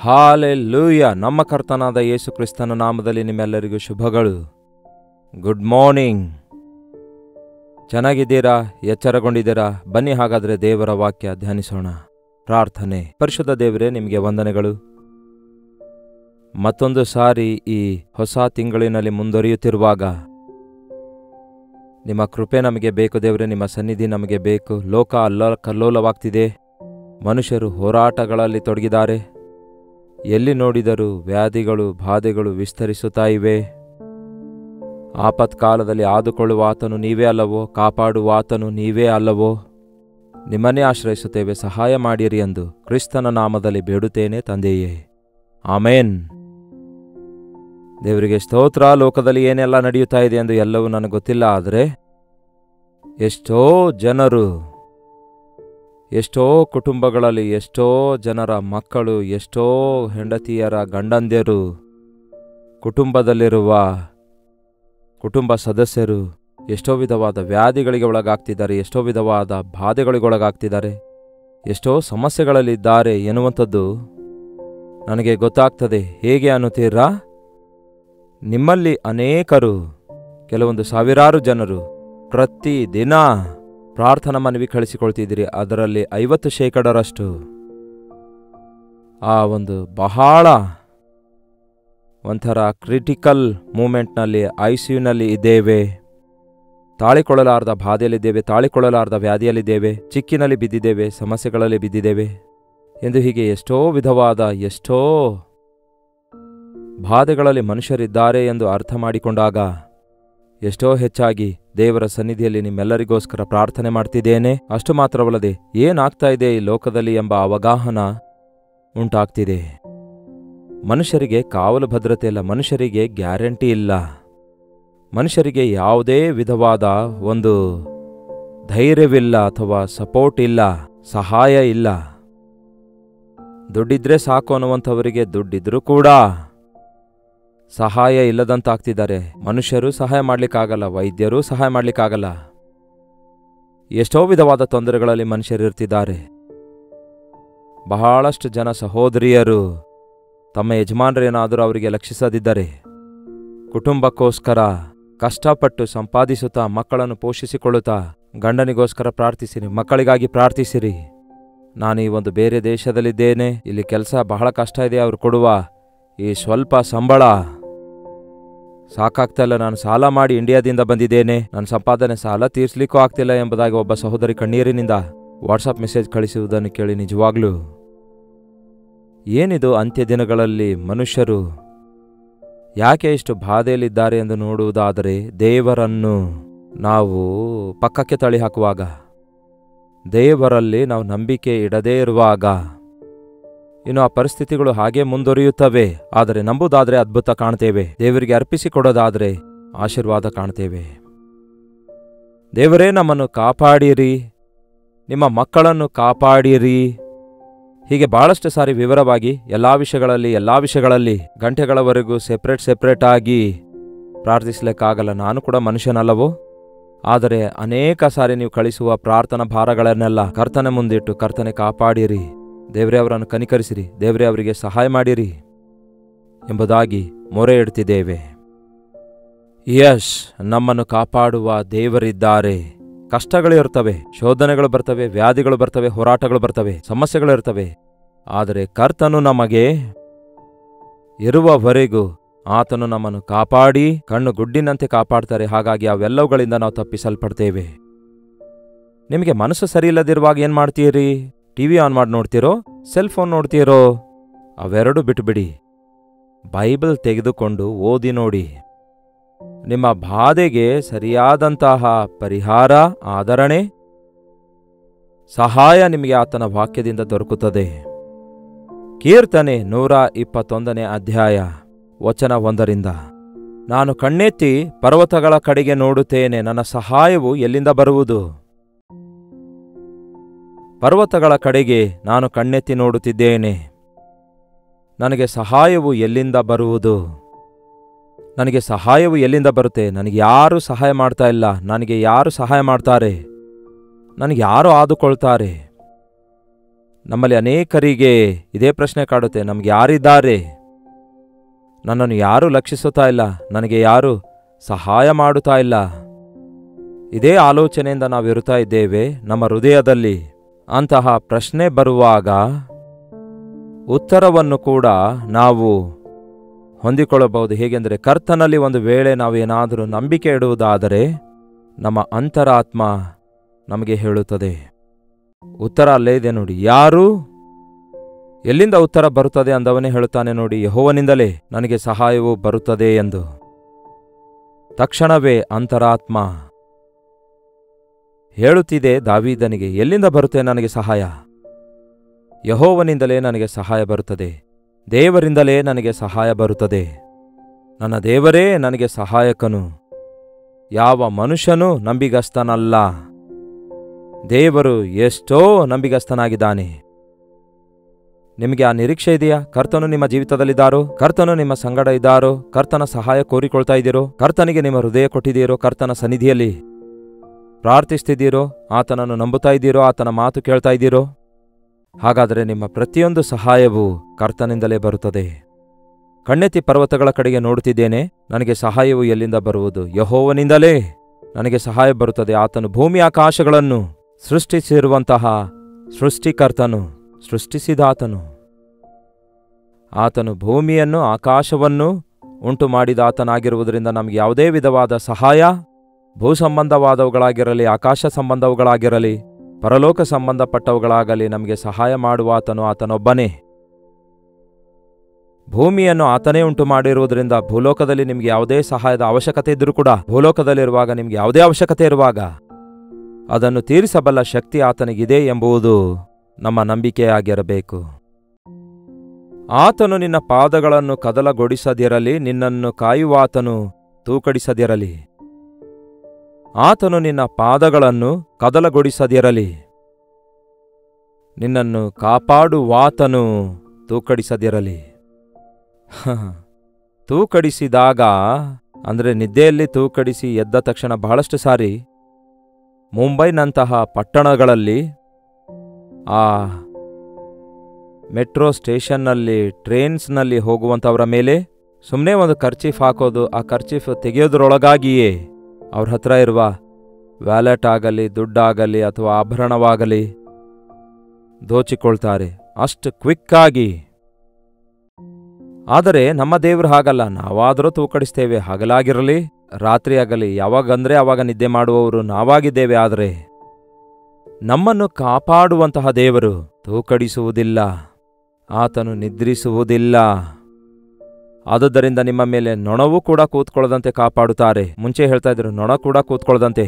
Hallelujah. ನಮ್ಮ ಕರ್ತನಾದ ಯೇಸು ಕ್ರಿಸ್ತನ ನಾಮದಲ್ಲಿ ನಿಮ್ಮೆಲ್ಲರಿಗೂ ಶುಭಗಳು. Good morning. ಚೆನ್ನಾಗಿದ್ದೀರಾ? ಎಚ್ಚರಗೊಂಡಿದ್ದೀರಾ? ಬನ್ನಿ ಹಾಗಾದರೆ ದೇವರ ವಾಕ್ಯ ಧ್ಯಾನಿಸೋಣ. ಪ್ರಾರ್ಥನೆ. ಪರಿಶುದ್ಧ ದೇವರೇ, ನಿಮಗೆ ವಂದನೆಗಳು. ಮತ್ತೊಂದು ಸಾರಿ ಈ ಹೊಸ ತಿಂಗಳಿನಲ್ಲಿ ಮುಂದುವರಿಯುತ್ತಿರುವಾಗ ನಿಮ್ಮ ಕೃಪೆ ನಮಗೆ ಬೇಕು ದೇವರೇ. ನಿಮ್ಮ ಸನ್ನಿಧಿ ನಮಗೆ ಬೇಕು. ಲೋಕ ಕಲ್ಲೋಲವಾಗ್ತಿದೆ. ಮನುಷ್ಯರು ಹೋರಾಟಗಳಲ್ಲಿ ತೊಡಗಿದ್ದಾರೆ. ಎಲ್ಲಿ ನೋಡಿದರೂ ವ್ಯಾಧಿಗಳು, ಬಾಧೆಗಳು ವಿಸ್ತರಿಸುತ್ತಾ ಇವೆ. ಆಪತ್ಕಾಲದಲ್ಲಿ ಆದುಕೊಳ್ಳುವ ಆತನು ನೀವೇ ಅಲ್ಲವೋ? ಕಾಪಾಡುವ ಆತನು ನೀವೇ ಅಲ್ಲವೋ? ನಿಮ್ಮನ್ನೇ ಆಶ್ರಯಿಸುತ್ತೇವೆ, ಸಹಾಯ ಮಾಡಿರಿ ಎಂದು ಕ್ರಿಸ್ತನ ನಾಮದಲ್ಲಿ ಬೇಡುತ್ತೇನೆ ತಂದೆಯೇ, ಆಮೇನ್. ದೇವರಿಗೆ ಸ್ತೋತ್ರ. ಲೋಕದಲ್ಲಿ ಏನೆಲ್ಲ ನಡೆಯುತ್ತಾ ಇದೆ ಎಂದು ಎಲ್ಲವೂ ನನಗೆ ಗೊತ್ತಿಲ್ಲ, ಆದರೆ ಎಷ್ಟೋ ಜನರು, ಎಷ್ಟೋ ಕುಟುಂಬಗಳಲ್ಲಿ, ಎಷ್ಟೋ ಜನರ ಮಕ್ಕಳು, ಎಷ್ಟೋ ಹೆಂಡತಿಯರ ಗಂಡಂದಿರು, ಕುಟುಂಬದಲ್ಲಿರುವ ಕುಟುಂಬ ಸದಸ್ಯರು ಎಷ್ಟೋ ವಿಧವಾದ ವ್ಯಾಧಿಗಳಿಗೆ ಒಳಗಾಗ್ತಿದ್ದಾರೆ, ಎಷ್ಟೋ ವಿಧವಾದ ಬಾಧೆಗಳಿಗೆ ಒಳಗಾಗ್ತಿದ್ದಾರೆ, ಎಷ್ಟೋ ಸಮಸ್ಯೆಗಳಲ್ಲಿದ್ದಾರೆ ಎನ್ನುವಂಥದ್ದು ನನಗೆ ಗೊತ್ತಾಗ್ತದೆ. ಹೇಗೆ ಅನ್ನುತ್ತೀರಾ? ನಿಮ್ಮಲ್ಲಿ ಅನೇಕರು, ಕೆಲವೊಂದು ಸಾವಿರಾರು ಜನರು ಪ್ರತಿದಿನ ಪ್ರಾರ್ಥನಾ ಮನವಿ ಕಳಿಸಿಕೊಳ್ತಿದ್ದೀರಿ. ಅದರಲ್ಲಿ 50% ಆ ಒಂದು ಬಹಳ ಒಂಥರ ಕ್ರಿಟಿಕಲ್ ಮೂಮೆಂಟ್ನಲ್ಲಿ, ICUನಲ್ಲಿ ಇದ್ದೇವೆ, ತಾಳಿಕೊಳ್ಳಲಾರ್ದ ಬಾಧೆಯಲ್ಲಿದ್ದೇವೆ, ತಾಳಿಕೊಳ್ಳಲಾರ್ದ ವ್ಯಾಧಿಯಲ್ಲಿದ್ದೇವೆ, ಚಿಕ್ಕಿನಲ್ಲಿ ಬಿದ್ದಿದ್ದೇವೆ, ಸಮಸ್ಯೆಗಳಲ್ಲಿ ಬಿದ್ದಿದ್ದೇವೆ ಎಂದು ಹೀಗೆ ಎಷ್ಟೋ ವಿಧವಾದ, ಎಷ್ಟೋ ಬಾಧೆಗಳಲ್ಲಿ ಮನುಷ್ಯರಿದ್ದಾರೆ ಎಂದು ಅರ್ಥ ಮಾಡಿಕೊಂಡಾಗ ಎಷ್ಟೋ ಹೆಚ್ಚಾಗಿ ದೇವರ ಸನ್ನಿಧಿಯಲ್ಲಿ ನಿಮ್ಮೆಲ್ಲರಿಗೋಸ್ಕರ ಪ್ರಾರ್ಥನೆ ಮಾಡ್ತಿದ್ದೇನೆ. ಅಷ್ಟು ಮಾತ್ರವಲ್ಲದೆ ಏನಾಗ್ತಾ ಇದೆ ಈ ಲೋಕದಲ್ಲಿ ಎಂಬ ಅವಗಾಹನ ಉಂಟಾಗ್ತಿದೆ. ಮನುಷ್ಯರಿಗೆ ಕಾವಲು ಭದ್ರತೆ ಇಲ್ಲ, ಮನುಷ್ಯರಿಗೆ ಗ್ಯಾರಂಟಿ ಇಲ್ಲ, ಮನುಷ್ಯರಿಗೆ ಯಾವುದೇ ವಿಧವಾದ ಒಂದು ಧೈರ್ಯವಿಲ್ಲ ಅಥವಾ ಸಪೋರ್ಟ್ ಇಲ್ಲ, ಸಹಾಯ ಇಲ್ಲ. ದುಡ್ಡಿದ್ರೆ ಸಾಕು ಅನ್ನುವಂಥವರಿಗೆ ದುಡ್ಡಿದ್ರೂ ಕೂಡ ಸಹಾಯ ಇಲ್ಲದಂತಾಗ್ತಿದ್ದಾರೆ. ಮನುಷ್ಯರು ಸಹಾಯ ಮಾಡ್ಲಿಕ್ಕಾಗಲ್ಲ, ವೈದ್ಯರೂ ಸಹಾಯ ಮಾಡ್ಲಿಕ್ಕಾಗಲ್ಲ. ಎಷ್ಟೋ ವಿಧವಾದ ತೊಂದರೆಗಳಲ್ಲಿ ಮನುಷ್ಯರಿರ್ತಿದ್ದಾರೆ. ಬಹಳಷ್ಟು ಜನ ಸಹೋದರಿಯರು ತಮ್ಮ ಯಜಮಾನರೇನಾದರೂ ಅವರಿಗೆ ಲಕ್ಷಿಸದಿದ್ದರೆ ಕುಟುಂಬಕ್ಕೋಸ್ಕರ ಕಷ್ಟಪಟ್ಟು ಸಂಪಾದಿಸುತ್ತಾ, ಮಕ್ಕಳನ್ನು ಪೋಷಿಸಿಕೊಳ್ಳುತ್ತಾ, ಗಂಡನಿಗೋಸ್ಕರ ಪ್ರಾರ್ಥಿಸಿರಿ, ಮಕ್ಕಳಿಗಾಗಿ ಪ್ರಾರ್ಥಿಸಿರಿ. ನಾನು ಈ ಒಂದು ಬೇರೆ ದೇಶದಲ್ಲಿದ್ದೇನೆ, ಇಲ್ಲಿ ಕೆಲಸ ಬಹಳ ಕಷ್ಟ ಇದೆ, ಅವರು ಕೊಡುವ ಈ ಸ್ವಲ್ಪ ಸಂಬಳ ಸಾಕಾಗ್ತಾ ಇಲ್ಲ, ನಾನು ಸಾಲ ಮಾಡಿ ಇಂಡಿಯಾದಿಂದ ಬಂದಿದ್ದೇನೆ, ನನ್ನ ಸಂಪಾದನೆ ಸಾಲ ತೀರಿಸಲಿಕ್ಕೂ ಆಗ್ತಿಲ್ಲ ಎಂಬುದಾಗಿ ಒಬ್ಬ ಸಹೋದರಿ ಕಣ್ಣೀರಿನಿಂದ ವಾಟ್ಸಪ್ ಮೆಸೇಜ್ ಕಳಿಸುವುದನ್ನು ಕೇಳಿ ನಿಜವಾಗ್ಲೂ ಏನಿದು? ಅಂತ್ಯ ದಿನಗಳಲ್ಲಿ ಮನುಷ್ಯರು ಯಾಕೆ ಇಷ್ಟು ಬಾಧೆಯಲ್ಲಿದ್ದಾರೆ ಎಂದು ನೋಡುವುದಾದರೆ, ದೇವರನ್ನು ನಾವು ಪಕ್ಕಕ್ಕೆ ತಳ್ಳಿ ಹಾಕುವಾಗ, ದೇವರಲ್ಲಿ ನಾವು ನಂಬಿಕೆ ಇಡದೇ ಇರುವಾಗ ಇನ್ನು ಆ ಪರಿಸ್ಥಿತಿಗಳು ಹಾಗೆ ಮುಂದುವರಿಯುತ್ತವೆ. ಆದರೆ ನಂಬುವುದಾದರೆ ಅದ್ಭುತ ಕಾಣ್ತೇವೆ, ದೇವರಿಗೆ ಅರ್ಪಿಸಿಕೊಡೋದಾದರೆ ಆಶೀರ್ವಾದ ಕಾಣ್ತೇವೆ. ದೇವರೇ ನಮ್ಮನ್ನು ಕಾಪಾಡಿರಿ, ನಿಮ್ಮ ಮಕ್ಕಳನ್ನು ಕಾಪಾಡಿರಿ. ಹೀಗೆ ಬಹಳಷ್ಟು ಸಾರಿ ವಿವರವಾಗಿ ಎಲ್ಲ ವಿಷಯಗಳಲ್ಲಿ ಗಂಟೆಗಳವರೆಗೂ ಸೆಪ್ರೇಟ್ ಆಗಿ ಪ್ರಾರ್ಥಿಸಲಿಕ್ಕಾಗಲ್ಲ. ನಾನು ಕೂಡ ಮನುಷ್ಯನಲ್ಲವೋ? ಆದರೆ ಅನೇಕ ಸಾರಿ ನೀವು ಕಳಿಸುವ ಪ್ರಾರ್ಥನಾ ಭಾರಗಳನ್ನೆಲ್ಲ ಕರ್ತನ ಮುಂದಿಟ್ಟು, ಕರ್ತನೆ ಕಾಪಾಡಿರಿ, ದೇವರೇ ಅವರನ್ನು ಕನಿಕರಿಸಿರಿ, ದೇವರೇ ಅವರಿಗೆ ಸಹಾಯ ಮಾಡಿರಿ ಎಂಬುದಾಗಿ ಮೊರೆ ಇಡ್ತಿದ್ದೇವೆ. ಯಶ್, ನಮ್ಮನ್ನು ಕಾಪಾಡುವ ದೇವರಿದ್ದಾರೆ. ಕಷ್ಟಗಳಿರ್ತವೆ, ಶೋಧನೆಗಳು ಬರ್ತವೆ, ವ್ಯಾಧಿಗಳು ಬರ್ತವೆ, ಹೋರಾಟಗಳು ಬರ್ತವೆ, ಸಮಸ್ಯೆಗಳಿರ್ತವೆ. ಆದರೆ ಕರ್ತನು ನಮಗೆ ಇರುವವರೆಗೂ ಆತನು ನಮ್ಮನ್ನು ಕಾಪಾಡಿ ಕಣ್ಣು ಗುಡ್ಡಿನಂತೆ ಕಾಪಾಡ್ತಾರೆ. ಹಾಗಾಗಿ ಅವೆಲ್ಲವುಗಳಿಂದ ನಾವು ತಪ್ಪಿಸಲ್ಪಡ್ತೇವೆ. ನಿಮಗೆ ಮನಸ್ಸು ಸರಿಯಿಲ್ಲದಿರುವಾಗ ಏನು ಮಾಡ್ತೀರಿ? TV ಆನ್ ಮಾಡಿ ನೋಡ್ತೀರೋ? Cell phone ನೋಡ್ತೀರೋ? ಅವೆರಡು ಬಿಟ್ಟುಬಿಡಿ, ಬೈಬಲ್ ತೆಗೆದುಕೊಂಡು ಓದಿ ನೋಡಿ. ನಿಮ್ಮ ಬಾಧೆಗೆ ಸರಿಯಾದಂತಹ ಪರಿಹಾರ, ಆದರಣೆ, ಸಹಾಯ ನಿಮಗೆ ಆತನ ವಾಕ್ಯದಿಂದ ದೊರಕುತ್ತದೆ. ಕೀರ್ತನೆ 121ನೇ ಅಧ್ಯಾಯ ವಚನ 1. ನಾನು ಕಣ್ಣೆತ್ತಿ ಪರ್ವತಗಳ ಕಡೆಗೆ ನೋಡುತ್ತೇನೆ, ನನ್ನ ಸಹಾಯವು ಎಲ್ಲಿಂದ ಬರುವುದು? ಪರ್ವತಗಳ ಕಡೆಗೆ ನಾನು ಕಣ್ಣೆತ್ತಿ ನೋಡುತ್ತಿದ್ದೇನೆ, ನನಗೆ ಸಹಾಯವು ಎಲ್ಲಿಂದ ಬರುವುದು? ನನಗೆ ಸಹಾಯವು ಎಲ್ಲಿಂದ ಬರುತ್ತೆ? ನನಗೆ ಯಾರೂ ಸಹಾಯ ಮಾಡ್ತಾ ಇಲ್ಲ. ನನಗೆ ಯಾರು ಸಹಾಯ ಮಾಡ್ತಾರೆ? ನನಗೆ ಯಾರು ಆದುಕೊಳ್ತಾರೆ? ನಮ್ಮಲ್ಲಿ ಅನೇಕರಿಗೆ ಇದೇ ಪ್ರಶ್ನೆ ಕಾಡುತ್ತೆ, ನಮ್ಗೆ ಯಾರಿದ್ದಾರೆ? ನನ್ನನ್ನು ಯಾರೂ ಲಕ್ಷಿಸುತ್ತಾ ಇಲ್ಲ, ನನಗೆ ಯಾರೂ ಸಹಾಯ ಮಾಡುತ್ತಾ ಇಲ್ಲ. ಇದೇ ಆಲೋಚನೆಯಿಂದ ನಾವು ಇರುತ್ತಾ ಇದ್ದೇವೆ ನಮ್ಮ ಹೃದಯದಲ್ಲಿ. ಅಂತಹ ಪ್ರಶ್ನೆ ಬರುವಾಗ ಉತ್ತರವನ್ನು ಕೂಡ ನಾವು ಹೊಂದಿಕೊಳ್ಳಬಹುದು. ಹೇಗೆಂದರೆ, ಕರ್ತನಲ್ಲಿ ಒಂದು ವೇಳೆ ನಾವೇನಾದರೂ ನಂಬಿಕೆ ಇಡುವುದಾದರೆ ನಮ್ಮ ಅಂತರಾತ್ಮ ನಮಗೆ ಹೇಳುತ್ತದೆ. ಉತ್ತರ ಅಲ್ಲೇ ಇದೆ ನೋಡಿ. ಯಾರು? ಎಲ್ಲಿಂದ ಉತ್ತರ ಬರುತ್ತದೆ ಅಂದವನೇ ಹೇಳುತ್ತಾನೆ ನೋಡಿ, ಯೆಹೋವನಿಂದಲೇ ನನಗೆ ಸಹಾಯವು ಬರುತ್ತದೆ ಎಂದು. ತಕ್ಷಣವೇ ಅಂತರಾತ್ಮ ಹೇಳುತ್ತಿದೆ ದಾವೀದನಿಗೆ, ಎಲ್ಲಿಂದ ಬರುತ್ತೆ ನನಗೆ ಸಹಾಯ? ಯೆಹೋವನಿಂದಲೇ ನನಗೆ ಸಹಾಯ ಬರುತ್ತದೆ, ದೇವರಿಂದಲೇ ನನಗೆ ಸಹಾಯ ಬರುತ್ತದೆ. ನನ್ನ ದೇವರೇ ನನಗೆ ಸಹಾಯಕನು. ಯಾವ ಮನುಷ್ಯನೂ ನಂಬಿಗಸ್ತನಲ್ಲ. ದೇವರು ಎಷ್ಟೋ ನಂಬಿಗಸ್ತನಾಗಿದ್ದಾನೆ. ನಿಮಗೆ ಆ ನಿರೀಕ್ಷೆ ಇದೆಯಾ? ಕರ್ತನು ನಿಮ್ಮ ಜೀವಿತದಲ್ಲಿದ್ದಾರೋ? ಕರ್ತನು ನಿಮ್ಮ ಸಂಗಡ ಇದ್ದಾರೋ? ಕರ್ತನ ಸಹಾಯ ಕೋರಿಕೊಳ್ತಾ ಇದ್ದೀರೋ? ಕರ್ತನಿಗೆ ನಿಮ್ಮ ಹೃದಯ ಕೊಟ್ಟಿದ್ದೀರೋ? ಕರ್ತನ ಸನ್ನಿಧಿಯಲ್ಲಿ ಪ್ರಾರ್ಥಿಸ್ತಿದ್ದೀರೋ? ಆತನನ್ನು ನಂಬುತ್ತಾ ಇದ್ದೀರೋ? ಆತನ ಮಾತು ಕೇಳ್ತಾ ಇದ್ದೀರೋ? ಹಾಗಾದರೆ ನಿಮ್ಮ ಪ್ರತಿಯೊಂದು ಸಹಾಯವೂ ಕರ್ತನಿಂದಲೇ ಬರುತ್ತದೆ. ಕಣ್ಣೆತ್ತಿ ಪರ್ವತಗಳ ಕಡೆಗೆ ನೋಡುತ್ತಿದ್ದೇನೆ, ನನಗೆ ಸಹಾಯವು ಎಲ್ಲಿಂದ ಬರುವುದು? ಯೆಹೋವನಿಂದಲೇ ನನಗೆ ಸಹಾಯ ಬರುತ್ತದೆ. ಆತನು ಭೂಮಿ ಆಕಾಶಗಳನ್ನು ಸೃಷ್ಟಿಸಿರುವಂತಹ ಸೃಷ್ಟಿಕರ್ತನು, ಸೃಷ್ಟಿಸಿದಾತನು. ಆತನು ಭೂಮಿಯನ್ನು ಆಕಾಶವನ್ನು ಉಂಟು ಮಾಡಿದಾತನಾಗಿರುವುದರಿಂದ ನಮಗೆ ಯಾವುದೇ ವಿಧವಾದ ಸಹಾಯ, ಭೂ ಸಂಬಂಧವಾದವುಗಳಾಗಿರಲಿ, ಆಕಾಶ ಸಂಬಂಧವುಗಳಾಗಿರಲಿ, ಪರಲೋಕ ಸಂಬಂಧಪಟ್ಟವುಗಳಾಗಲಿ, ನಮಗೆ ಸಹಾಯ ಮಾಡುವಾತನು ಆತನೊಬ್ಬನೇ. ಭೂಮಿಯನ್ನು ಆತನೇ ಉಂಟು ಮಾಡಿರುವುದರಿಂದ ಭೂಲೋಕದಲ್ಲಿ ನಿಮಗೆ ಯಾವುದೇ ಸಹಾಯದ ಅವಶ್ಯಕತೆ ಇದ್ದರೂ ಕೂಡ, ಭೂಲೋಕದಲ್ಲಿರುವಾಗ ನಿಮಗೆ ಯಾವುದೇ ಅವಶ್ಯಕತೆ ಇರುವಾಗ ಅದನ್ನು ತೀರಿಸಬಲ್ಲ ಶಕ್ತಿ ಆತನಿಗಿದೆ ಎಂಬುದು ನಮ್ಮ ನಂಬಿಕೆಯಾಗಿರಬೇಕು. ಆತನು ನಿನ್ನ ಪಾದಗಳನ್ನು ಕದಲಗೊಡಿಸದಿರಲಿ, ನಿನ್ನನ್ನು ಕಾಯುವಾತನು ತೂಕಡಿಸದಿರಲಿ. ಆತನು ನಿನ್ನ ಪಾದಗಳನ್ನು ಕದಲಗೊಡಿಸದಿರಲಿ, ನಿನ್ನನ್ನು ಕಾಪಾಡುವಾತನು ತೂಕಡಿಸದಿರಲಿ. ತೂಕಡಿಸಿದಾಗ ಅಂದರೆ ನಿದ್ದೆಯಲ್ಲಿ ತೂಕಡಿಸಿ ಎದ್ದ ತಕ್ಷಣ ಬಹಳಷ್ಟು ಸಾರಿ ಮುಂಬೈನಂತಹ ಪಟ್ಟಣಗಳಲ್ಲಿ ಆ ಮೆಟ್ರೋ ಸ್ಟೇಷನ್ನಲ್ಲಿ, ಟ್ರೈನ್ಸ್ನಲ್ಲಿ ಹೋಗುವಂಥವರ ಮೇಲೆ ಸುಮ್ಮನೆ ಒಂದು ಕರ್ಚೀಫ್ ಹಾಕೋದು, ಆ ಕರ್ಚೀಫ್ ತೆಗೆಯೋದ್ರೊಳಗಾಗಿಯೇ ಅವ್ರ ಹತ್ರ ಇರುವ ವ್ಯಾಲೆಟ್ ಆಗಲಿ, ದುಡ್ಡಾಗಲಿ ಅಥವಾ ಆಭರಣವಾಗಲಿ ದೋಚಿಕೊಳ್ತಾರೆ ಅಷ್ಟು ಕ್ವಿಕ್ಕಾಗಿ. ಆದರೆ ನಮ್ಮ ದೇವರು ಹಾಗಲ್ಲ. ನಾವಾದರೂ ತೂಕಡಿಸ್ತೇವೆ, ಹಗಲಾಗಿರಲಿ ರಾತ್ರಿ ಆಗಲಿ, ಯಾವಾಗಂದ್ರೆ ಆವಾಗ ನಿದ್ದೆ ಮಾಡುವವರು ನಾವಾಗಿದ್ದೇವೆ. ಆದರೆ ನಮ್ಮನ್ನು ಕಾಪಾಡುವಂತಹ ದೇವರು ತೂಕಡಿಸುವುದಿಲ್ಲ, ಆತನು ನಿದ್ರಿಸುವುದಿಲ್ಲ. ಆದುದರಿಂದ ನಿಮ್ಮ ಮೇಲೆ ನೊಣವೂ ಕೂಡ ಕೂತ್ಕೊಳ್ಳದಂತೆ ಕಾಪಾಡುತ್ತಾರೆ. ಮುಂಚೆ ಹೇಳ್ತಾ ಇದ್ರು, ನೊಣ ಕೂಡ ಕೂತ್ಕೊಳ್ಳದಂತೆ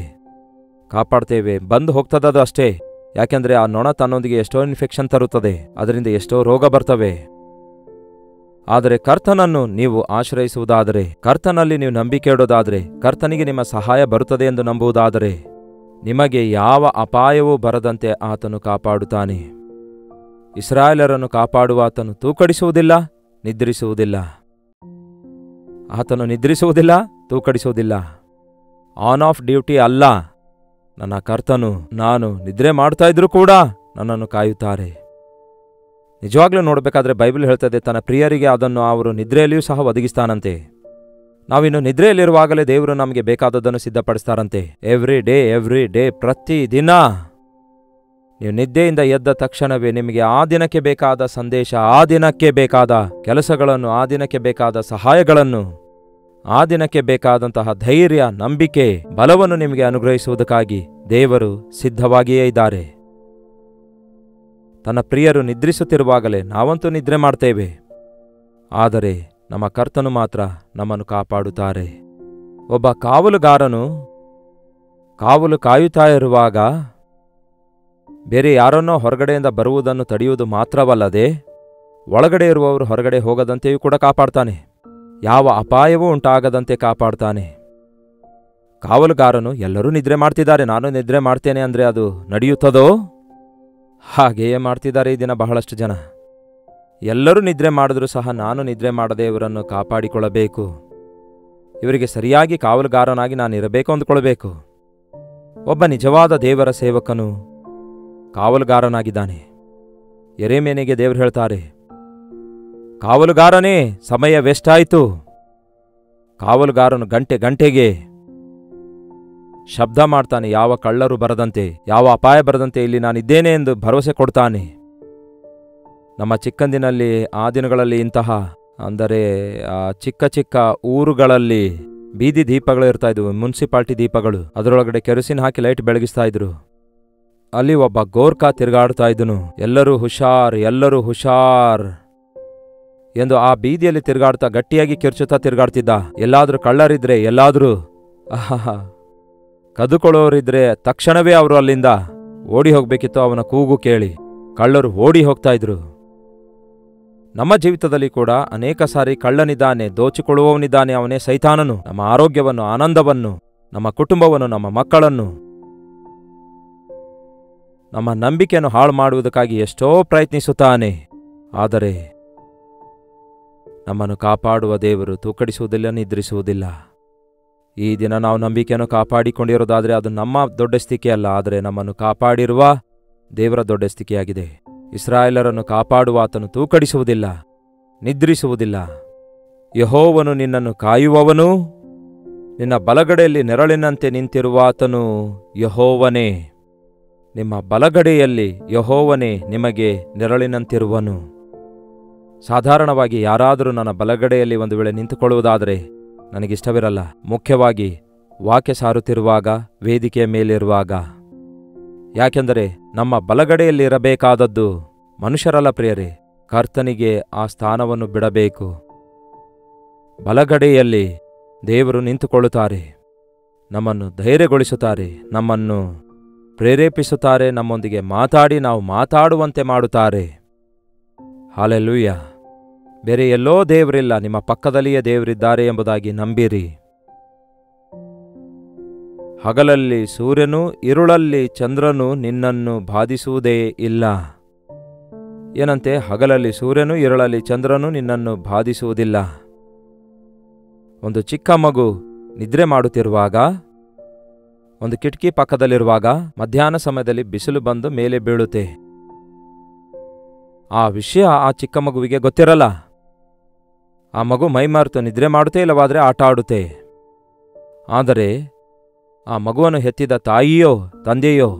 ಕಾಪಾಡ್ತೇವೆ. ಬಂದು ಹೋಗ್ತದದು ಅಷ್ಟೇ. ಯಾಕೆಂದರೆ ಆ ನೊಣ ತನ್ನೊಂದಿಗೆ ಎಷ್ಟೋ ಇನ್ಫೆಕ್ಷನ್ ತರುತ್ತದೆ, ಅದರಿಂದ ಎಷ್ಟೋ ರೋಗ ಬರ್ತವೆ. ಆದರೆ ಕರ್ತನನ್ನು ನೀವು ಆಶ್ರಯಿಸುವುದಾದರೆ, ಕರ್ತನಲ್ಲಿ ನೀವು ನಂಬಿಕೆ ಇಡೋದಾದರೆ, ಕರ್ತನಿಗೆ ನಿಮ್ಮ ಸಹಾಯ ಬರುತ್ತದೆ ಎಂದು ನಂಬುವುದಾದರೆ, ನಿಮಗೆ ಯಾವ ಅಪಾಯವೂ ಬರದಂತೆ ಆತನು ಕಾಪಾಡುತ್ತಾನೆ. ಇಸ್ರಾಯೇಲರನ್ನು ಕಾಪಾಡುವ ಆತನು ತೂಕಡಿಸುವುದಿಲ್ಲ, ನಿದ್ರಿಸುವುದಿಲ್ಲ. ಆತನು ನಿದ್ರಿಸುವುದಿಲ್ಲ, ತೂಕಡಿಸುವುದಿಲ್ಲ. ಆನ್ ಆಫ್ ಡ್ಯೂಟಿ ಅಲ್ಲ. ನನ್ನ ಕರ್ತನು ನಾನು ನಿದ್ರೆ ಮಾಡ್ತಾ ಇದ್ರೂ ಕೂಡ ನನ್ನನ್ನು ಕಾಯುತ್ತಾರೆ. ನಿಜವಾಗ್ಲೂ ನೋಡಬೇಕಾದ್ರೆ ಬೈಬಲ್ ಹೇಳ್ತದೆ, ತನ್ನ ಪ್ರಿಯರಿಗೆ ಅದನ್ನು ಅವರು ನಿದ್ರೆಯಲ್ಲಿಯೂ ಸಹ ಒದಗಿಸ್ತಾನಂತೆ. ನಾವಿನ್ನು ನಿದ್ರೆಯಲ್ಲಿರುವಾಗಲೇ ದೇವರು ನಮಗೆ ಬೇಕಾದದ್ದನ್ನು ಸಿದ್ಧಪಡಿಸ್ತಾರಂತೆ. ಎವ್ರಿ ಡೇ ಪ್ರತಿದಿನ ನೀವು ನಿದ್ದೆಯಿಂದ ಎದ್ದ ತಕ್ಷಣವೇ ನಿಮಗೆ ಆ ದಿನಕ್ಕೆ ಬೇಕಾದ ಸಂದೇಶ, ಆ ದಿನಕ್ಕೆ ಬೇಕಾದ ಕೆಲಸಗಳನ್ನು, ಆ ದಿನಕ್ಕೆ ಬೇಕಾದ ಸಹಾಯಗಳನ್ನು, ಆ ದಿನಕ್ಕೆ ಬೇಕಾದಂತಹ ಧೈರ್ಯ, ನಂಬಿಕೆ, ಬಲವನ್ನು ನಿಮಗೆ ಅನುಗ್ರಹಿಸುವುದಕ್ಕಾಗಿ ದೇವರು ಸಿದ್ಧವಾಗಿಯೇ ಇದ್ದಾರೆ. ತನ್ನ ಪ್ರಿಯರು ನಿದ್ರಿಸುತ್ತಿರುವಾಗಲೇ ನಾವಂತೂ ನಿದ್ರೆ ಮಾಡ್ತೇವೆ. ಆದರೆ ನಮ್ಮ ಕರ್ತನು ಮಾತ್ರ ನಮ್ಮನ್ನು ಕಾಪಾಡುತ್ತಾರೆ. ಒಬ್ಬ ಕಾವಲುಗಾರನು ಕಾವಲು ಕಾಯುತ್ತಾ ಇರುವಾಗ ಬೇರೆ ಯಾರನ್ನೋ ಹೊರಗಡೆಯಿಂದ ಬರುವುದನ್ನು ತಡೆಯುವುದು ಮಾತ್ರವಲ್ಲದೆ, ಒಳಗಡೆ ಇರುವವರು ಹೊರಗಡೆ ಹೋಗದಂತೆಯೂ ಕೂಡ ಕಾಪಾಡ್ತಾನೆ. ಯಾವ ಅಪಾಯವೂ ಉಂಟಾಗದಂತೆ ಕಾಪಾಡ್ತಾನೆ. ಕಾವಲುಗಾರನು ಎಲ್ಲರೂ ನಿದ್ರೆ ಮಾಡ್ತಿದ್ದಾರೆ, ನಾನು ನಿದ್ರೆ ಮಾಡ್ತೇನೆ ಅಂದರೆ ಅದು ನಡೆಯುತ್ತದೋ? ಹಾಗೆಯೇ ಮಾಡ್ತಿದ್ದಾರೆ ಈ ದಿನ ಬಹಳಷ್ಟು ಜನ. ಎಲ್ಲರೂ ನಿದ್ರೆ ಮಾಡಿದ್ರೂ ಸಹ ನಾನು ನಿದ್ರೆ ಮಾಡದೆ ಇವರನ್ನು ಕಾಪಾಡಿಕೊಳ್ಳಬೇಕು, ಇವರಿಗೆ ಸರಿಯಾಗಿ ಕಾವಲುಗಾರನಾಗಿ ನಾನು ಇರಬೇಕು ಅಂದುಕೊಳ್ಬೇಕು. ಒಬ್ಬ ನಿಜವಾದ ದೇವರ ಸೇವಕನು ಕಾವಲುಗಾರನಾಗಿದ್ದಾನೆ. ಯೆರೆಮೀಯನಿಗೆ ದೇವರು ಹೇಳ್ತಾರೆ, ಕಾವಲುಗಾರನೇ, ಸಮಯವೆಷ್ಟಾಯಿತು? ಕಾವಲುಗಾರನು ಗಂಟೆ ಗಂಟೆಗೆ ಶಬ್ದ ಮಾಡ್ತಾನೆ, ಯಾವ ಕಳ್ಳರು ಬರದಂತೆ, ಯಾವ ಅಪಾಯ ಬರದಂತೆ ಇಲ್ಲಿ ನಾನಿದ್ದೇನೆ ಎಂದು ಭರವಸೆ ಕೊಡ್ತಾನೆ. ನಮ್ಮ ಚಿಕ್ಕಂದಿನಲ್ಲಿ ಆ ದಿನಗಳಲ್ಲಿ ಇಂತಹ, ಅಂದರೆ ಚಿಕ್ಕ ಚಿಕ್ಕ ಊರುಗಳಲ್ಲಿ ಬೀದಿ ದೀಪಗಳು ಇರ್ತಾ ಇದ್ವು, ಮುನ್ಸಿಪಾಲ್ಟಿ ದೀಪಗಳು. ಅದರೊಳಗಡೆ ಕೆರೋಸಿನ್ ಹಾಕಿ ಲೈಟ್ ಬೆಳಗಿಸ್ತಾ ಇದ್ರು. ಅಲ್ಲಿ ಒಬ್ಬ ಗೋರ್ಖಾ ತಿರುಗಾಡ್ತಾ ಇದ್ದನು. ಎಲ್ಲರೂ ಹುಷಾರ್, ಎಲ್ಲರೂ ಹುಷಾರ್ ಎಂದು ಆ ಬೀದಿಯಲ್ಲಿ ತಿರುಗಾಡ್ತಾ ಗಟ್ಟಿಯಾಗಿ ಕಿರ್ಚುತ್ತಾ ತಿರುಗಾಡ್ತಿದ್ದ. ಎಲ್ಲಾದ್ರೂ ಕಳ್ಳರಿದ್ರೆ, ಎಲ್ಲಾದ್ರೂ ಕದುಕೊಳ್ಳೋರಿದ್ರೆ ತಕ್ಷಣವೇ ಅವರು ಅಲ್ಲಿಂದ ಓಡಿ ಹೋಗ್ಬೇಕಿತ್ತು. ಅವನ ಕೂಗು ಕೇಳಿ ಕಳ್ಳರು ಓಡಿ ಹೋಗ್ತಾ ಇದ್ರು. ನಮ್ಮ ಜೀವಿತದಲ್ಲಿ ಕೂಡ ಅನೇಕ ಸಾರಿ ಕಳ್ಳನಿದ್ದಾನೆ, ದೋಚಿಕೊಳ್ಳುವವನಿದ್ದಾನೆ, ಅವನೇ ಸೈತಾನನು. ನಮ್ಮ ಆರೋಗ್ಯವನ್ನು, ಆನಂದವನ್ನು, ನಮ್ಮ ಕುಟುಂಬವನ್ನು, ನಮ್ಮ ಮಕ್ಕಳನ್ನು, ನಮ್ಮ ನಂಬಿಕೆಯನ್ನು ಹಾಳು ಮಾಡುವುದಕ್ಕಾಗಿ ಎಷ್ಟೋ ಪ್ರಯತ್ನಿಸುತ್ತಾನೆ. ಆದರೆ ನಮ್ಮನ್ನು ಕಾಪಾಡುವ ದೇವರು ತೂಕಡಿಸುವುದಿಲ್ಲ, ನಿದ್ರಿಸುವುದಿಲ್ಲ. ಈ ದಿನ ನಾವು ನಂಬಿಕೆಯನ್ನು ಕಾಪಾಡಿಕೊಂಡಿರೋದಾದರೆ ಅದು ನಮ್ಮ ದೊಡ್ಡಸ್ತಿಕೆ ಅಲ್ಲ, ಆದರೆ ನಮ್ಮನ್ನು ಕಾಪಾಡಿರುವ ದೇವರ ದೊಡ್ಡಸ್ತಿಕೆಯಾಗಿದೆ. ಇಸ್ರಾಯೇಲರನ್ನು ಕಾಪಾಡುವ ಆತನು ತೂಕಡಿಸುವುದಿಲ್ಲ, ನಿದ್ರಿಸುವುದಿಲ್ಲ. ಯೆಹೋವನು ನಿನ್ನನ್ನು ಕಾಯುವವನು, ನಿನ್ನ ಬಲಗಡೆಯಲ್ಲಿ ನೆರಳಿನಂತೆ ನಿಂತಿರುವ ಆತನು ಯೆಹೋವನೇ. ನಿಮ್ಮ ಬಲಗಡೆಯಲ್ಲಿ ಯೆಹೋವನೇ ನಿಮಗೆ ನೆರಳಿನಂತಿರುವನು. ಸಾಧಾರಣವಾಗಿ ಯಾರಾದರೂ ನನ್ನ ಬಲಗಡೆಯಲ್ಲಿ ಒಂದು ವೇಳೆ ನಿಂತುಕೊಳ್ಳುವುದಾದರೆ ನನಗಿಷ್ಟವಿರಲ್ಲ, ಮುಖ್ಯವಾಗಿ ವಾಕ್ಯ ಸಾರುತ್ತಿರುವಾಗ, ವೇದಿಕೆಯ ಮೇಲಿರುವಾಗ. ಯಾಕೆಂದರೆ ನಮ್ಮ ಬಲಗಡೆಯಲ್ಲಿರಬೇಕಾದದ್ದು ಮನುಷ್ಯರಲ್ಲ ಪ್ರಿಯರೇ, ಕರ್ತನಿಗೆ ಆ ಸ್ಥಾನವನ್ನು ಬಿಡಬೇಕು. ಬಲಗಡೆಯಲ್ಲಿ ದೇವರು ನಿಂತುಕೊಳ್ಳುತ್ತಾರೆ, ನಮ್ಮನ್ನು ಧೈರ್ಯಗೊಳಿಸುತ್ತಾರೆ, ನಮ್ಮನ್ನು ಪ್ರೇರೇಪಿಸುತ್ತಾರೆ, ನಮ್ಮೊಂದಿಗೆ ಮಾತಾಡಿ ನಾವು ಮಾತಾಡುವಂತೆ ಮಾಡುತ್ತಾರೆ. ಹಾಲೆಲೂಯ. ಬೇರೆ ಎಲ್ಲೋ ದೇವರಿಲ್ಲ, ನಿಮ್ಮ ಪಕ್ಕದಲ್ಲಿಯೇ ದೇವರಿದ್ದಾರೆ ಎಂಬುದಾಗಿ ನಂಬಿರಿ. ಹಗಲಲ್ಲಿ ಸೂರ್ಯನು, ಇರುಳಲ್ಲಿ ಚಂದ್ರನು ನಿನ್ನನ್ನು ಬಾಧಿಸುವುದೇ ಇಲ್ಲ. ಏನಂತೆ? ಹಗಲಲ್ಲಿ ಸೂರ್ಯನು, ಇರುಳಲ್ಲಿ ಚಂದ್ರನು ನಿನ್ನನ್ನು ಬಾಧಿಸುವುದಿಲ್ಲ. ಒಂದು ಚಿಕ್ಕ ಮಗು ನಿದ್ರೆ ಮಾಡುತ್ತಿರುವಾಗ, ಒಂದು ಕಿಟಕಿ ಪಕ್ಕದಲ್ಲಿರುವಾಗ ಮಧ್ಯಾಹ್ನ ಸಮಯದಲ್ಲಿ ಬಿಸಿಲು ಬಂದು ಮೇಲೆ ಬೀಳುತ್ತೆ. ಆ ವಿಷಯ ಆ ಚಿಕ್ಕ ಮಗುವಿಗೆ ಗೊತ್ತಿರಲ್ಲ. ಆ ಮಗು ಮೈಮಾರುತ್ತು ನಿದ್ರೆ ಮಾಡುತ್ತೇ, ಇಲ್ಲವಾದರೆ ಆಟ ಆಡುತ್ತೆ. ಆದರೆ ಆ ಮಗುವನ್ನು ಹೆತ್ತಿದ ತಾಯಿಯೋ ತಂದೆಯೋ,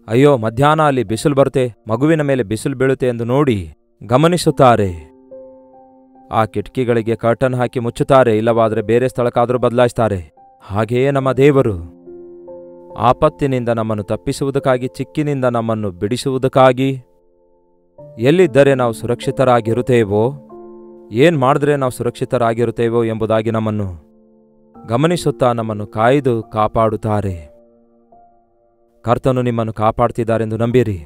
ಅಯ್ಯೋ ಮಧ್ಯಾಹ್ನ ಅಲ್ಲಿ ಬಿಸಿಲು ಬರುತ್ತೆ, ಮಗುವಿನ ಮೇಲೆ ಬಿಸಿಲು ಬೀಳುತ್ತೆ ಎಂದು ನೋಡಿ ಗಮನಿಸುತ್ತಾರೆ. ಆ ಕಿಟಕಿಗಳಿಗೆ ಕರ್ಟನ್ ಹಾಕಿ ಮುಚ್ಚುತ್ತಾರೆ, ಇಲ್ಲವಾದರೆ ಬೇರೆ ಸ್ಥಳಕ್ಕಾದರೂ ಬದಲಾಯಿಸ್ತಾರೆ. ಹಾಗೆಯೇ ನಮ್ಮ ದೇವರು ಆಪತ್ತಿನಿಂದ ನಮ್ಮನ್ನು ತಪ್ಪಿಸುವುದಕ್ಕಾಗಿ, ಚಿಕ್ಕಿನಿಂದ ನಮ್ಮನ್ನು ಬಿಡಿಸುವುದಕ್ಕಾಗಿ, ಎಲ್ಲಿದ್ದರೆ ನಾವು ಸುರಕ್ಷಿತರಾಗಿರುತ್ತೇವೋ, ಏನು ಮಾಡಿದ್ರೆ ನಾವು ಸುರಕ್ಷಿತರಾಗಿರುತ್ತೇವೋ ಎಂಬುದಾಗಿ ನಮ್ಮನ್ನು ಗಮನಿಸುತ್ತಾ ನಮ್ಮನ್ನು ಕಾಯ್ದು ಕಾಪಾಡುತ್ತಾರೆ. ಕರ್ತನು ನಿಮ್ಮನ್ನು ಕಾಪಾಡ್ತಿದ್ದಾರೆಂದು ನಂಬಿರಿ.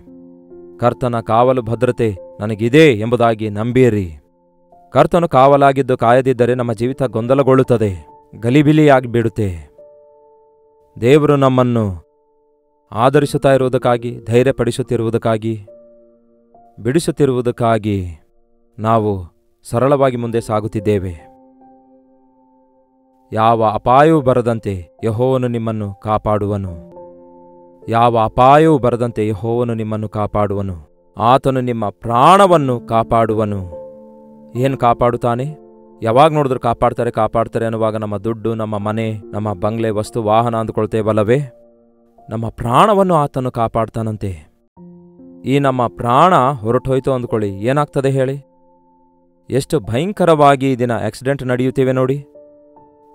ಕರ್ತನ ಕಾವಲು ಭದ್ರತೆ ನನಗಿದೆ ಎಂಬುದಾಗಿ ನಂಬಿರಿ. ಕರ್ತನು ಕಾವಲಾಗಿದ್ದು ಕಾಯದಿದ್ದರೆ ನಮ್ಮ ಜೀವಿತ ಗೊಂದಲಗೊಳ್ಳುತ್ತದೆ, ಗಲಿಬಿಲಿಯಾಗಿ ಬಿಡುತ್ತೆ. ದೇವರು ನಮ್ಮನ್ನು ಆಧರಿಸುತ್ತಾ ಇರುವುದಕ್ಕಾಗಿ, ಧೈರ್ಯಪಡಿಸುತ್ತಿರುವುದಕ್ಕಾಗಿ, ಬಿಡಿಸುತ್ತಿರುವುದಕ್ಕಾಗಿ ನಾವು ಸರಳವಾಗಿ ಮುಂದೆ ಸಾಗುತ್ತಿದ್ದೇವೆ. ಯಾವ ಅಪಾಯವೂ ಬರದಂತೆ ಯೆಹೋವನು ನಿಮ್ಮನ್ನು ಕಾಪಾಡುವನು. ಯಾವ ಅಪಾಯವೂ ಬರದಂತೆ ಯೆಹೋವನು ನಿಮ್ಮನ್ನು ಕಾಪಾಡುವನು. ಆತನು ನಿಮ್ಮ ಪ್ರಾಣವನ್ನು ಕಾಪಾಡುವನು. ಏನು ಕಾಪಾಡುತ್ತಾನೆ? ಯಾವಾಗ ನೋಡಿದ್ರು ಕಾಪಾಡ್ತಾರೆ ಅನ್ನುವಾಗ ನಮ್ಮ ದುಡ್ಡು, ನಮ್ಮ ಮನೆ, ನಮ್ಮ ಬಂಗ್ಲೆ, ವಸ್ತು, ವಾಹನ ಅಂದುಕೊಳ್ತೇವಲ್ಲವೇ? ನಮ್ಮ ಪ್ರಾಣವನ್ನು ಆತನು ಕಾಪಾಡ್ತಾನಂತೆ. ಈ ನಮ್ಮ ಪ್ರಾಣ ಹೊರಟೋಯ್ತು ಅಂದ್ಕೊಳ್ಳಿ, ಏನಾಗ್ತದೆ ಹೇಳಿ? ಎಷ್ಟು ಭಯಂಕರವಾಗಿ ಈ ದಿನ ಆಕ್ಸಿಡೆಂಟ್ ನಡೆಯುತ್ತಿವೆ ನೋಡಿ.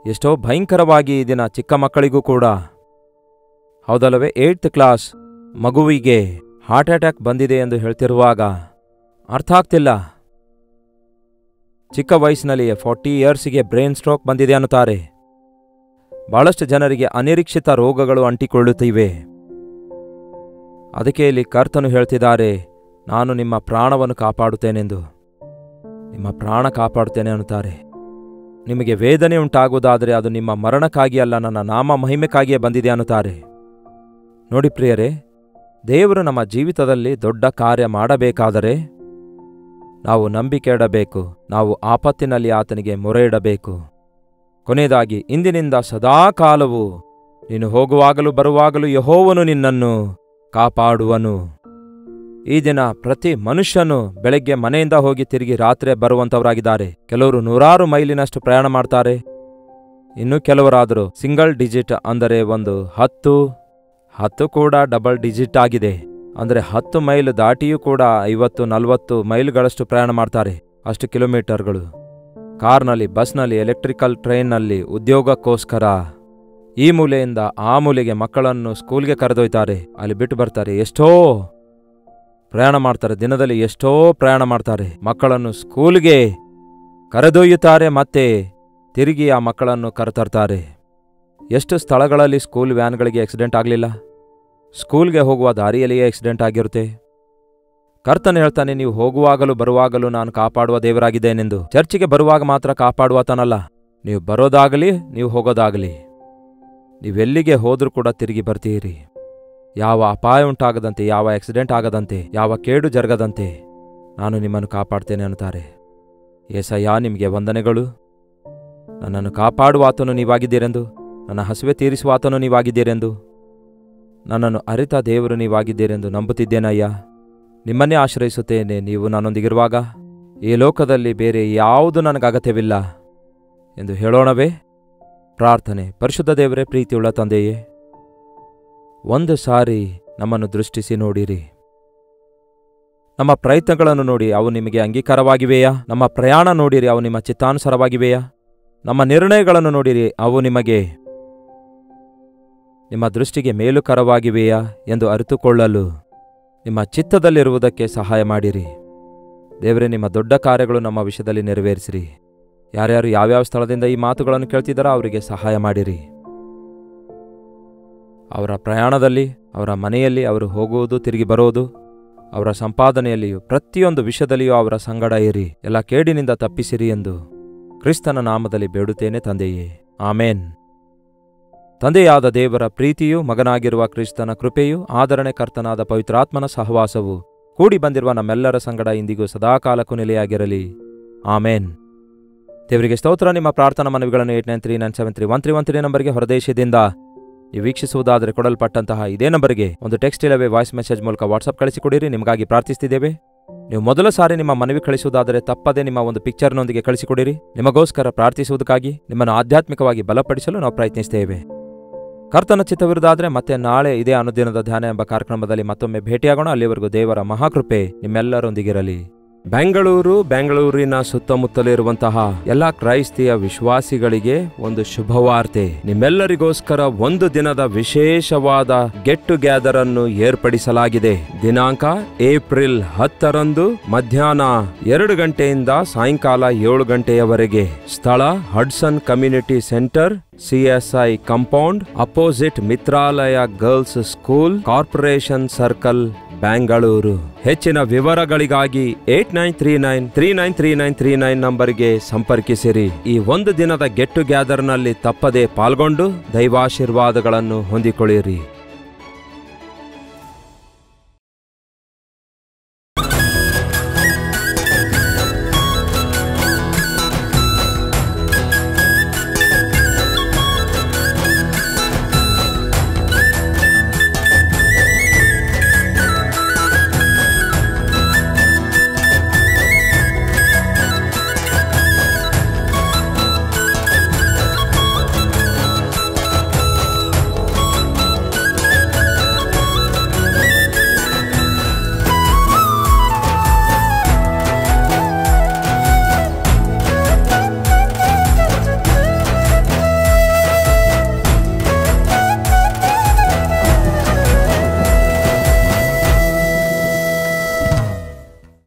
ಎಷ್ಟೋ ಭಯಂಕರವಾಗಿ ಈ ದಿನ ಚಿಕ್ಕ ಮಕ್ಕಳಿಗೂ ಕೂಡ, ಹೌದಲ್ಲವೇ? 8th ಕ್ಲಾಸ್ ಮಗುವಿಗೆ ಹಾರ್ಟ್ ಅಟ್ಯಾಕ್ ಬಂದಿದೆ ಎಂದು ಹೇಳ್ತಿರುವಾಗ ಅರ್ಥ ಆಗ್ತಿಲ್ಲ. ಚಿಕ್ಕ ವಯಸ್ಸಿನಲ್ಲಿಯೇ 40 ಇಯರ್ಸಿಗೆ ಬ್ರೈನ್ ಸ್ಟ್ರೋಕ್ ಬಂದಿದೆ ಅನ್ನುತ್ತಾರೆ. ಬಹಳಷ್ಟು ಜನರಿಗೆ ಅನಿರೀಕ್ಷಿತ ರೋಗಗಳು ಅಂಟಿಕೊಳ್ಳುತ್ತಿವೆ. ಅದಕ್ಕೆ ಇಲ್ಲಿ ಕರ್ತನು ಹೇಳ್ತಿದ್ದಾರೆ, ನಾನು ನಿಮ್ಮ ಪ್ರಾಣವನ್ನು ಕಾಪಾಡುತ್ತೇನೆಂದು. ನಿಮ್ಮ ಪ್ರಾಣ ಕಾಪಾಡುತ್ತೇನೆ ಅನ್ನುತ್ತಾರೆ. ನಿಮಗೆ ವೇದನೆ ಉಂಟಾಗುವುದಾದರೆ ಅದು ನಿಮ್ಮ ಮರಣಕ್ಕಾಗಿ ಅಲ್ಲ, ನನ್ನ ನಾಮ ಮಹಿಮೆಕ್ಕಾಗಿಯೇ ಬಂದಿದೆ ಅನ್ನುತ್ತಾರೆ. ನೋಡಿ ಪ್ರಿಯರೇ, ದೇವರು ನಮ್ಮ ಜೀವಿತದಲ್ಲಿ ದೊಡ್ಡ ಕಾರ್ಯ ಮಾಡಬೇಕಾದರೆ ನಾವು ನಂಬಿಕೆ ಇಡಬೇಕು. ನಾವು ಆಪತ್ತಿನಲ್ಲಿ ಆತನಿಗೆ ಮೊರೆ ಇಡಬೇಕು. ಕೊನೆಯದಾಗಿ, ಇಂದಿನಿಂದ ಸದಾಕಾಲವು ನೀನು ಹೋಗುವಾಗಲೂ ಬರುವಾಗಲೂ ಯೆಹೋವನು ನಿನ್ನನ್ನು ಕಾಪಾಡುವನು. ಈ ದಿನ ಪ್ರತಿ ಮನುಷ್ಯನು ಬೆಳಗ್ಗೆ ಮನೆಯಿಂದ ಹೋಗಿ ತಿರುಗಿ ರಾತ್ರಿ ಬರುವಂತವರಾಗಿದ್ದಾರೆ. ಕೆಲವರು 100 ಮೈಲಿನಷ್ಟು ಪ್ರಯಾಣ ಮಾಡ್ತಾರೆ. ಇನ್ನು ಕೆಲವರಾದರೂ ಸಿಂಗಲ್ ಡಿಜಿಟ್, ಅಂದರೆ ಒಂದು 10 ಕೂಡ ಡಬಲ್ ಡಿಜಿಟ್ ಆಗಿದೆ. ಅಂದರೆ 10 ಮೈಲ್ ದಾಟಿಯೂ ಕೂಡ 50-40 ಮೈಲ್ಗಳಷ್ಟು ಪ್ರಯಾಣ ಮಾಡ್ತಾರೆ. ಅಷ್ಟು ಕಿಲೋಮೀಟರ್ಗಳು. ಕಾರ್ನಲ್ಲಿ, ಬಸ್ನಲ್ಲಿ, ಎಲೆಕ್ಟ್ರಿಕಲ್ ಟ್ರೈನ್ನಲ್ಲಿ ಉದ್ಯೋಗಕ್ಕೋಸ್ಕರ ಈ ಮೂಲೆಯಿಂದ ಆ ಮೂಲೆಗೆ ಮಕ್ಕಳನ್ನು ಸ್ಕೂಲ್ಗೆ ಕರೆದೊಯ್ತಾರೆ. ಅಲ್ಲಿ ಬಿಟ್ಟು ಬರ್ತಾರೆ. ಎಷ್ಟೋ ಪ್ರಯಾಣ ಮಾಡ್ತಾರೆ. ದಿನದಲ್ಲಿ ಎಷ್ಟೋ ಪ್ರಯಾಣ ಮಾಡ್ತಾರೆ. ಮಕ್ಕಳನ್ನು ಸ್ಕೂಲ್ಗೆ ಕರೆದೊಯ್ಯುತ್ತಾರೆ, ಮತ್ತೆ ತಿರುಗಿ ಆ ಮಕ್ಕಳನ್ನು ಕರೆತರ್ತಾರೆ. ಎಷ್ಟು ಸ್ಥಳಗಳಲ್ಲಿ ಸ್ಕೂಲ್ ವ್ಯಾನ್ಗಳಿಗೆ ಆಕ್ಸಿಡೆಂಟ್ ಆಗಲಿಲ್ಲ? ಸ್ಕೂಲ್ಗೆ ಹೋಗುವ ದಾರಿಯಲ್ಲಿಯೇ ಆಕ್ಸಿಡೆಂಟ್ ಆಗಿರುತ್ತೆ. ಕರ್ತನು ಹೇಳ್ತಾನೆ, ನೀವು ಹೋಗುವಾಗಲೂ ಬರುವಾಗಲೂ ನಾನು ಕಾಪಾಡುವ ದೇವರಾಗಿದ್ದೇನೆಂದು. ಚರ್ಚಿಗೆ ಬರುವಾಗ ಮಾತ್ರ ಕಾಪಾಡುವಾತನಲ್ಲ, ನೀವು ಬರೋದಾಗಲಿ ನೀವು ಹೋಗೋದಾಗಲಿ, ನೀವೆಲ್ಲಿಗೆ ಹೋದ್ರೂ ಕೂಡ ತಿರುಗಿ ಬರ್ತೀರಿ. ಯಾವ ಅಪಾಯ ಉಂಟಾಗದಂತೆ, ಯಾವ ಆಕ್ಸಿಡೆಂಟ್ ಆಗದಂತೆ, ಯಾವ ಕೇಡು ಜರಗದಂತೆ ನಾನು ನಿಮ್ಮನ್ನು ಕಾಪಾಡ್ತೇನೆ ಅನ್ನುತ್ತಾರೆ. ಏಸಯ್ಯ, ನಿಮಗೆ ವಂದನೆಗಳು. ನನ್ನನ್ನು ಕಾಪಾಡುವಾತನು ನೀವಾಗಿದ್ದೀರೆಂದು, ನನ್ನ ಹಸಿವೆ ತೀರಿಸುವಾತನು ನೀವಾಗಿದ್ದೀರೆಂದು, ನನ್ನನ್ನು ಅರಿತ ದೇವರು ನೀವಾಗಿದ್ದೀರೆಂದು ನಂಬುತ್ತಿದ್ದೇನಯ್ಯ. ನಿಮ್ಮನ್ನೇ ಆಶ್ರಯಿಸುತ್ತೇನೆ. ನೀವು ನನ್ನೊಂದಿಗಿರುವಾಗ ಈ ಲೋಕದಲ್ಲಿ ಬೇರೆ ಯಾವುದು ನನಗೆ ಅಗತ್ಯವಿಲ್ಲ ಎಂದು ಹೇಳೋಣವೇ? ಪ್ರಾರ್ಥನೆ. ಪರಿಶುದ್ಧ ದೇವರೇ, ಪ್ರೀತಿಯುಳ್ಳ ತಂದೆಯೇ, ಒಂದು ಸಾರಿ ನಮ್ಮನ್ನು ದೃಷ್ಟಿಸಿ ನೋಡಿರಿ. ನಮ್ಮ ಪ್ರಯತ್ನಗಳನ್ನು ನೋಡಿ, ಅವು ನಿಮಗೆ ಅಂಗೀಕಾರವಾಗಿವೆಯಾ? ನಮ್ಮ ಪ್ರಯಾಣ ನೋಡಿರಿ, ಅವು ನಿಮ್ಮ ಚಿತ್ತಾನುಸಾರವಾಗಿವೆಯಾ? ನಮ್ಮ ನಿರ್ಣಯಗಳನ್ನು ನೋಡಿರಿ, ಅವು ನಿಮ್ಮ ದೃಷ್ಟಿಗೆ ಮೇಲುಕರವಾಗಿವೆಯಾ ಎಂದು ಅರಿತುಕೊಳ್ಳಲು ನಿಮ್ಮ ಚಿತ್ತದಲ್ಲಿರುವುದಕ್ಕೆ ಸಹಾಯ ಮಾಡಿರಿ. ದೇವರೇ, ನಿಮ್ಮ ದೊಡ್ಡ ಕಾರ್ಯಗಳು ನಮ್ಮ ವಿಷಯದಲ್ಲಿ ನೆರವೇರಿಸಿರಿ. ಯಾರ್ಯಾರು ಯಾವ್ಯಾವ ಸ್ಥಳದಿಂದ ಈ ಮಾತುಗಳನ್ನು ಕೇಳ್ತಿದ್ದಾರೋ ಅವರಿಗೆ ಸಹಾಯ ಮಾಡಿರಿ. ಅವರ ಪ್ರಯಾಣದಲ್ಲಿ, ಅವರ ಮನೆಯಲ್ಲಿ, ಅವರು ಹೋಗುವುದು ತಿರುಗಿ ಬರೋದು, ಅವರ ಸಂಪಾದನೆಯಲ್ಲಿಯೂ ಪ್ರತಿಯೊಂದು ವಿಷಯದಲ್ಲಿಯೂ ಅವರ ಸಂಗಡ ಇರಿ. ಎಲ್ಲ ಕೇಡಿನಿಂದ ತಪ್ಪಿಸಿರಿ ಎಂದು ಕ್ರಿಸ್ತನ ನಾಮದಲ್ಲಿ ಬೇಡುತ್ತೇನೆ ತಂದೆಯೇ, ಆಮೇನ್. ತಂದೆಯಾದ ದೇವರ ಪ್ರೀತಿಯೂ, ಮಗನಾಗಿರುವ ಕ್ರಿಸ್ತನ ಕೃಪೆಯೂ, ಆದರಣೆ, ಕರ್ತನಾದ ಪವಿತ್ರಾತ್ಮನ ಸಹವಾಸವು ಕೂಡಿ ಬಂದಿರುವ ನಮ್ಮೆಲ್ಲರ ಸಂಗಡ ಇಂದಿಗೂ ಸದಾಕಾಲಕ್ಕೂ ನೆಲೆಯಾಗಿರಲಿ. ಆಮೇನ್. ದೇವರಿಗೆ ಸ್ತೋತ್ರ. ನಿಮ್ಮ ಪ್ರಾರ್ಥನಾ ಮನವಿಗಳನ್ನು 8939731313 ನಂಬರ್ಗೆ ಹೊರದೇಶದಿಂದ ನೀವು ವೀಕ್ಷಿಸುವುದಾದರೆ ಕೊಡಲ್ಪಟ್ಟಂತಹ ಇದೇ ನಂಬರ್ಗೆ ಒಂದು ಟೆಕ್ಸ್ಟ್ ಇಲ್ಲವೇ ವಾಯ್ಸ್ ಮೆಸೇಜ್ ಮೂಲಕ ವಾಟ್ಸಪ್ ಕಳಿಸಿಕೊಡಿರಿ. ನಿಮಗಾಗಿ ಪ್ರಾರ್ಥಿಸ್ತಿದ್ದೇವೆ. ನೀವು ಮೊದಲ ಸಾರಿ ನಿಮ್ಮ ಮನವಿ ಕಳಿಸುವುದಾದರೆ ತಪ್ಪದೆ ನಿಮ್ಮ ಒಂದು ಪಿಕ್ಚರ್ನೊಂದಿಗೆ ಕಳಿಸಿಕೊಡಿರಿ. ನಿಮಗೋಸ್ಕರ ಪ್ರಾರ್ಥಿಸುವುದಕ್ಕಾಗಿ, ನಿಮ್ಮನ್ನು ಆಧ್ಯಾತ್ಮಿಕವಾಗಿ ಬಲಪಡಿಸಲು ನಾವು ಪ್ರಯತ್ನಿಸುತ್ತೇವೆ. ಕರ್ತನ ಚಿತ್ತವಿರುವುದಾದರೆ ಮತ್ತೆ ನಾಳೆ ಇದೇ ಅನುದಿನದ ಧ್ಯಾನ ಎಂಬ ಕಾರ್ಯಕ್ರಮದಲ್ಲಿ ಮತ್ತೊಮ್ಮೆ ಭೇಟಿಯಾಗೋಣ. ಅಲ್ಲಿವರೆಗೂ ದೇವರ ಮಹಾಕೃಪೆ ನಿಮ್ಮೆಲ್ಲರೊಂದಿಗಿರಲಿ. ಬೆಂಗಳೂರಿನ ಸುತ್ತಮುತ್ತಲಿರುವಂತಹ ಎಲ್ಲ ಕ್ರೈಸ್ತಿಯ ವಿಶ್ವಾಸಿಗಳಿಗೆ ಒಂದು ಶುಭವಾರ್ತೆ. ನಿಮ್ಮೆಲ್ಲರಿಗೋಸ್ಕರ ಒಂದು ದಿನದ ವಿಶೇಷವಾದ ಗೆಟ್ ಟುಗೆದರ್ ಅನ್ನು ಏರ್ಪಡಿಸಲಾಗಿದೆ. ದಿನಾಂಕ ಏಪ್ರಿಲ್ 10ರಂದು ಮಧ್ಯಾಹ್ನ 2 ಗಂಟೆಯಿಂದ ಸಾಯಂಕಾಲ 7 ಗಂಟೆಯವರೆಗೆ. ಸ್ಥಳ Hudson community centre, CSI compound, opposite Mitralaya girls school, corporation circle, Bengaluru. ಹೆಚ್ಚಿನ ವಿವರಗಳಿಗಾಗಿ 8939393939 ನಂಬರ್ಗೆ ಸಂಪರ್ಕಿಸಿರಿ. ಈ ಒಂದು ದಿನದ ಗೆಟ್ ಟುಗೆದರ್ನಲ್ಲಿ ತಪ್ಪದೆ ಪಾಲ್ಗೊಂಡು ದೈವಾಶೀರ್ವಾದಗಳನ್ನು ಹೊಂದಿಕೊಳ್ಳಿರಿ.